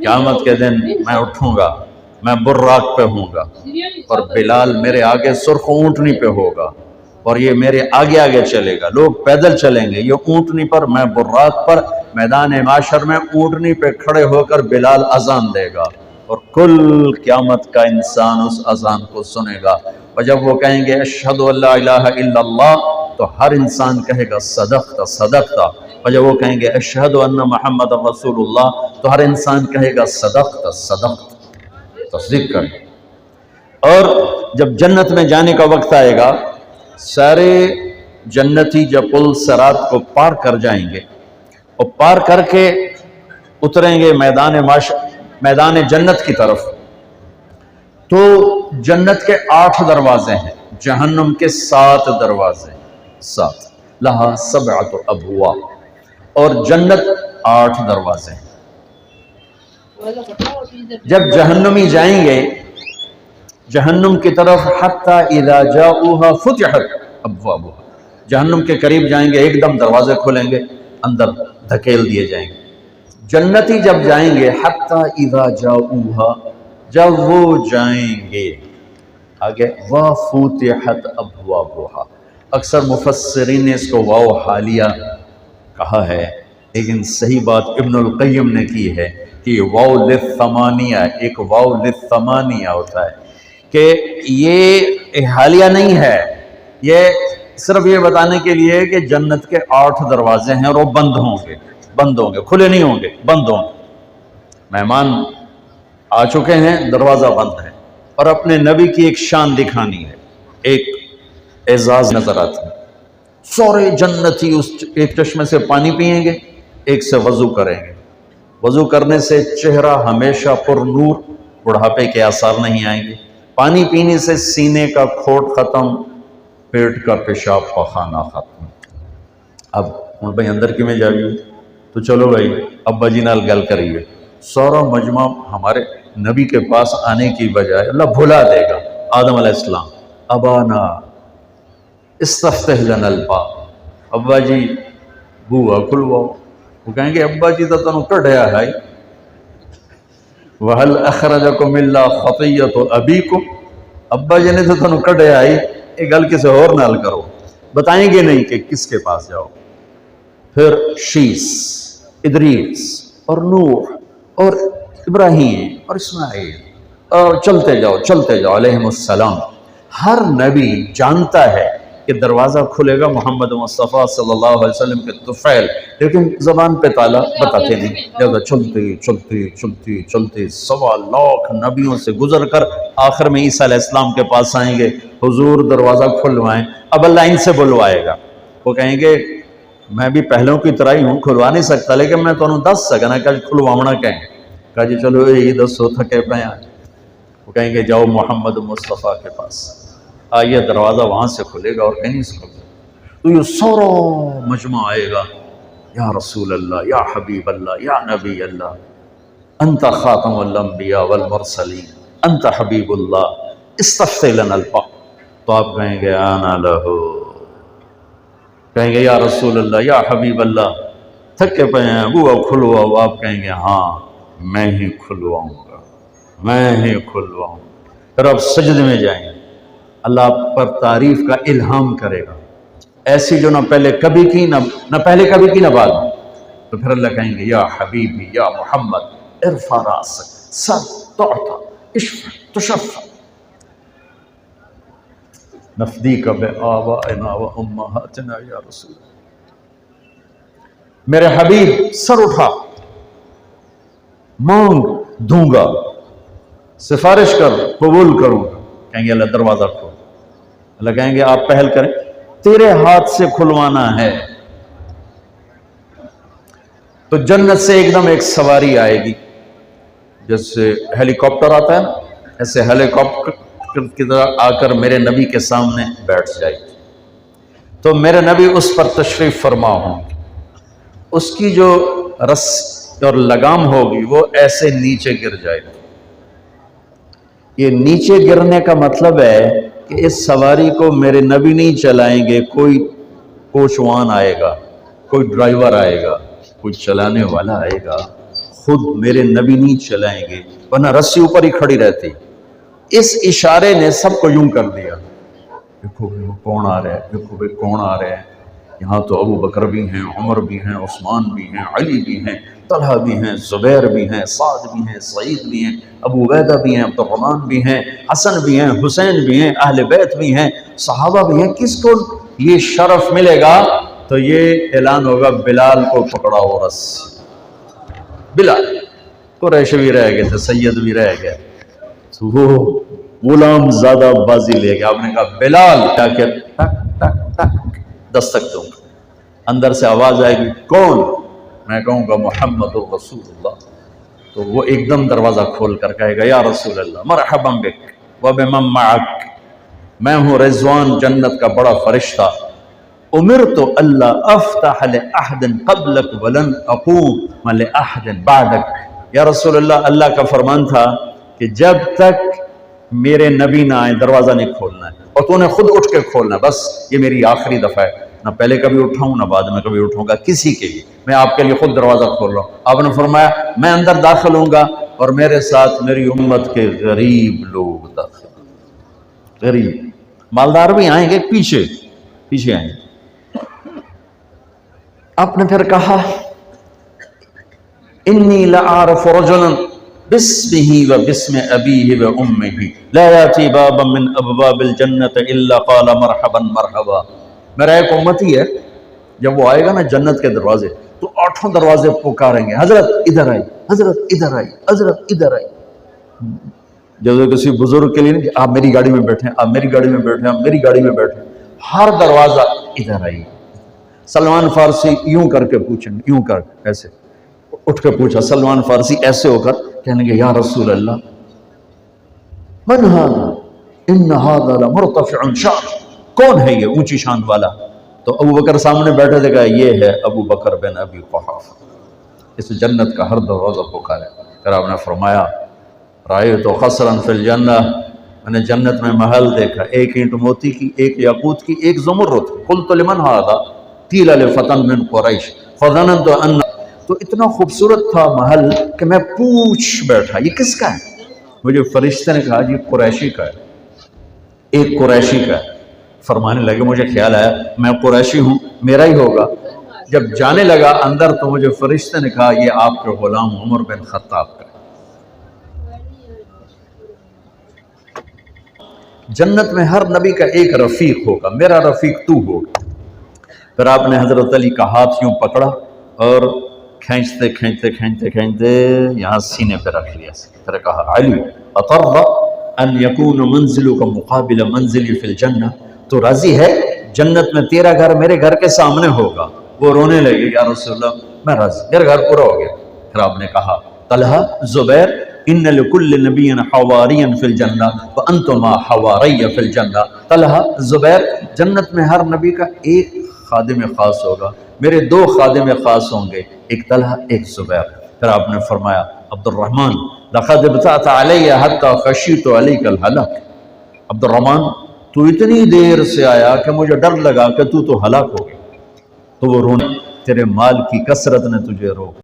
क़यामत के दिन मैं उठूंगा, मैं बुर्राक पे हूँगा और बिलाल मेरे आगे सुर्ख ऊँटनी पे होगा और ये मेरे आगे आगे चलेगा। लोग पैदल चलेंगे, ये ऊँटनी पर, मैं बुर्राक पर। मैदान माशर में ऊँटनी पे खड़े होकर बिलाल अजान देगा और कुल क़यामत का इंसान उस अजान को सुनेगा। और जब वो कहेंगे अशहदु अल्ला इलाहा इल्लल्लाह, तो हर इंसान कहेगा सदक़ता सदक़ता। और जब वो कहेंगे अशहदु अन्ना मुहम्मद रसूलुल्लाह, तो हर इंसान कहेगा सदक़ता सदक़ता, तस्दीक कर। और जब जन्नत में जाने का वक्त आएगा, सारे जन्नती जब पुल सरात को पार कर जाएंगे और पार करके उतरेंगे मैदान जन्नत की तरफ, तो जन्नत के 8 दरवाजे हैं, जहन्नुम के 7 दरवाजे, 7 लहा सबअतु अबवाब, और जन्नत 8 दरवाजे हैं। जब जहन्नुमी जाएंगे जहन्नुम की तरफ, हत्ता इज़ा जाऊहा फुतिहत अब्वाबुहा, जहन्नुम के करीब जाएंगे, एकदम दरवाजे खुलेंगे, अंदर धकेल दिए जाएंगे। जन्नती जब जाएंगे, हत्ता इज़ा जाऊहा, जब वो जाएंगे आगे, वा फुतिहत अब्वाबुहा। अक्सर मुफस्सिरीन ने इसको वाव हालिया कहा है, लेकिन सही बात इब्नुल क़य्यिम ने की है कि वाव लिस्समानिया, एक वाव लिस्समानिया होता है कि ये हालिया नहीं है, ये सिर्फ ये बताने के लिए कि जन्नत के 8 दरवाजे हैं और वो बंद होंगे, खुले नहीं होंगे, बंद होंगे। मेहमान आ चुके हैं, दरवाज़ा बंद है, और अपने नबी की एक शान दिखानी है, एक एजाज नजर आता है। सारे जन्नती उस एक चश्मे से पानी पिएंगे, एक से वज़ू करेंगे। वज़ू करने से चेहरा हमेशा पुरनूर, बुढ़ापे के आसार नहीं आएंगे। पानी पीने से सीने का खोट ख़त्म, पेट का पेशाब पखाना ख़त्म। अब हूँ भाई अंदर किमें जाइए, तो चलो भाई अब्बा जी नाल गल करिए। सारा मजमा हमारे नबी के पास आने की बजाय अल्लाह भुला देगा। आदम अलैहिस्सलाम, अबाना इस्तफ्तिह लनल बाब, अब्बा जी बूआ खुलवाओ। वो कहेंगे अब्बा जी तो तुम कढ़िया है, वहल अखरजकुम इल्ला खतियतु अबीकुम, अब्बा जी ने तो तुम कढ़िया है, ये गल किसी और नाल करो। बताएंगे नहीं कि किसके पास जाओ। फिर शीस, इदरीस और नूह और इब्राहीम और इस्माइल, और चलते जाओ अलैहिमुस्सलाम। हर नबी जानता है कि दरवाज़ा खुलेगा मोहम्मद मुस्तफ़ा सल्लल्लाहु अलैहि वसल्लम के तुफ़ैल, लेकिन ज़बान पे ताला बताते नहीं। जब चलते 1.25 लाख नबियों से गुजर कर आखिर में ईसा अलैहिस्सलाम के पास आएंगे, हुजूर दरवाज़ा खुलवाएं। अब अल्लाह इनसे बुलवाएगा, वो कहेंगे मैं भी पहलों की तरह ही हूँ, खुलवा नहीं सकता, लेकिन मैं तुहानू दस सकना कि खुलवावना कहें। कहा जी चलो ये दसो, थके पे आए। वो कहेंगे जाओ मोहम्मद मुस्तफ़ा के पास, आइए, दरवाज़ा वहाँ से खुलेगा और कहीं से खुलेगा। तो ये सारा मजमा आएगा, या रसूल अल्लाह, या हबीब अल्लाह, या नबी अल्लाह, अंत खातमुल अंबिया वल मुरसलीन, अंत हबीबुल्लाह, इस्तफ्ति लनल बाब। तो आप कहेंगे आना लहो, कहेंगे या रसूल अल्लाह, या हबीब अल्लाह, थके पे हैं, बुआ खुलवाओ। आप कहेंगे हाँ मैं ही खुलवाऊँगा, मैं ही खुलवाऊँगा। फिर आप सजदे में जाएंगे, अल्लाह पर तारीफ का इल्हाम करेगा, ऐसी जो ना पहले कभी की, ना पहले कभी की, ना बाद में। तो फिर अल्लाह कहेंगे या हबीबी या मोहम्मद इरफा रासक सर तोता इश्फ़ तुशफ़ नफ़दी का बेआबाइना व उम्महातिना या रसूल। मेरे हबीब सर उठा, मांग दूंगा, सिफारिश कर कबूल करूंगा। कहेंगे अल्लाह दरवाजा खोल। अल्लाह कहेंगे आप पहल करें, तेरे हाथ से खुलवाना है। तो जन्नत से एकदम एक सवारी आएगी, जैसे हेलीकॉप्टर आता है ना, ऐसे हेलीकॉप्टर की तरह आकर मेरे नबी के सामने बैठ जाएगी। तो मेरे नबी उस पर तशरीफ फरमा होंगे, उसकी जो रस और लगाम होगी वो ऐसे नीचे गिर जाएगी। ये नीचे गिरने का मतलब है कि इस सवारी को मेरे नबी नहीं चलाएंगे, कोई कोचवान आएगा, कोई ड्राइवर आएगा, कोई चलाने वाला आएगा, خود میرے نبی نہیں چلائیں گے ورنہ رسی اوپر ہی کھڑی رہتی. اس اشارے نے سب کو یوں کر دیا, دیکھو کون آ رہا ہے, دیکھو بھائی کون آ رہا ہے. یہاں تو ابو بکر بھی ہیں, عمر بھی ہیں, عثمان بھی ہیں, علی بھی ہیں, طلحہ بھی ہیں, زبیر بھی ہیں, سعد بھی ہیں, سعید بھی ہیں, ابو عبیدہ بھی ہیں, عبد الرحمن بھی ہیں, حسن بھی ہیں, حسین بھی ہیں, اہل بیت بھی ہیں, صحابہ بھی ہیں. کس کو یہ شرف ملے گا؟ تو یہ اعلان ہوگا بلال کو پکڑا ہو رس. بلال قریش بھی رہ گئے تھے, سید بھی رہ گئے, تو وہ غلام زیادہ بازی لے گیا. آپ نے کہا بلال, کیا کہ ٹک ٹک ٹک دستک دوں گا, اندر سے آواز آئے گی کون؟ میں کہوں گا محمد رسول اللہ. تو وہ ایک دم دروازہ کھول کر کہے گا یا رسول اللہ مرحبا بک وبمن معک, میں ہوں رضوان جنت کا بڑا فرشتہ, امرت اللہ افتح لأحد قبلک ولن اقوم لأحد بعدک. یا رسول اللہ, اللہ کا فرمان تھا کہ جب تک میرے نبی نہ آئے دروازہ نہیں کھولنا ہے, اور تو نے خود اٹھ کے کھولنا, بس یہ میری آخری دفعہ ہے, نہ پہلے کبھی اٹھاؤں نہ بعد میں کبھی اٹھوں گا کسی کے لیے, میں آپ کے لیے خود دروازہ کھول رہا ہوں. آپ نے فرمایا میں اندر داخل ہوں گا اور میرے ساتھ میری امت کے غریب لوگ داخل, غریب, مالدار بھی آئیں گے, پیچھے پیچھے آئیں گے. آپ نے پھر کہا انی لأعرف رجلا باسمه وباسم ابیہ وامہ لا یاتی بابا من ابواب الجنت الا قال مرحبا مرحبا. میرا ایک امتی ہے, جب وہ آئے گا نا جنت کے دروازے تو 8 دروازے پکاریں گے, حضرت ادھر آئی, حضرت ادھر آئی, حضرت ادھر آئی. جیسے کسی بزرگ کے لیے نہیں, آپ میری گاڑی میں بیٹھیں, آپ میری گاڑی میں بیٹھیں, آپ میری گاڑی میں بیٹھیں, ہر دروازہ ادھر آئی. سلمان فارسی یوں کر کے پوچھیں, یوں کر ایسے اٹھ کے پوچھا, سلمان فارسی ایسے ہو کر کہنے گے یا رسول اللہ من هذا ان هذا لمرتفع شان, کون ہے یہ اونچی شان والا؟ تو ابو بکر سامنے بیٹھے تھے, کہا یہ ہے ابو بکر بن ابی قحافہ, اس جنت کا ہر دروازہ پکارے. پھر آپ نے فرمایا رأیت قصرا فی الجنہ, میں نے جنت میں محل دیکھا, ایک اینٹ موتی کی, ایک یاقوت کی, ایک زمرد کی. قلت لمن هذا قیل لفتن من قریش فظننت ان, تو اتنا خوبصورت تھا محل کہ میں پوچھ بیٹھا یہ کس کا ہے؟ مجھے فرشتے نے کہا جی قریشی کا ہے, ایک قریشی کا ہے. فرمانے لگے مجھے خیال آیا میں قریشی ہوں, میرا ہی ہوگا. جب جانے لگا اندر تو مجھے فرشتے نے کہا یہ آپ کے غلام عمر بن خطاب کا ہے. جنت میں ہر نبی کا ایک رفیق ہوگا, میرا رفیق تو ہوگا. پھر آپ نے حضرت علی کا ہاتھ یوں پکڑا اور کھینچتے کھینچتے کھینچتے کھینچتے یہاں سینے پہ رکھ لیا. پھر کہا علی اترضى ان یکون منزلک مقابل منزلی فی الجنہ, تو راضی ہے جنت میں تیرا گھر میرے گھر کے سامنے ہوگا؟ وہ رونے لگے یا رسول اللہ میں راضی, میرا گھر پورا ہو گیا. پھر آپ نے کہا طلحہ زبیر ان لکل نبی حواریا فی الجنہ وانتما حواری فی الجنہ. طلحہ زبیر جنت میں ہر نبی کا ایک خادم خاص ہوگا, میرے 2 خادم خاص ہوں گے, ایک طلحہ ایک زبیر. پھر آپ نے فرمایا عبد الرحمن لقد ابتعت علی حتی خشیت علیک الہلاک. عبد الرحمن تو اتنی دیر سے آیا کہ مجھے ڈر لگا کہ تو ہلاک ہو گیا. تو وہ رونے, تیرے مال کی کثرت نے تجھے روک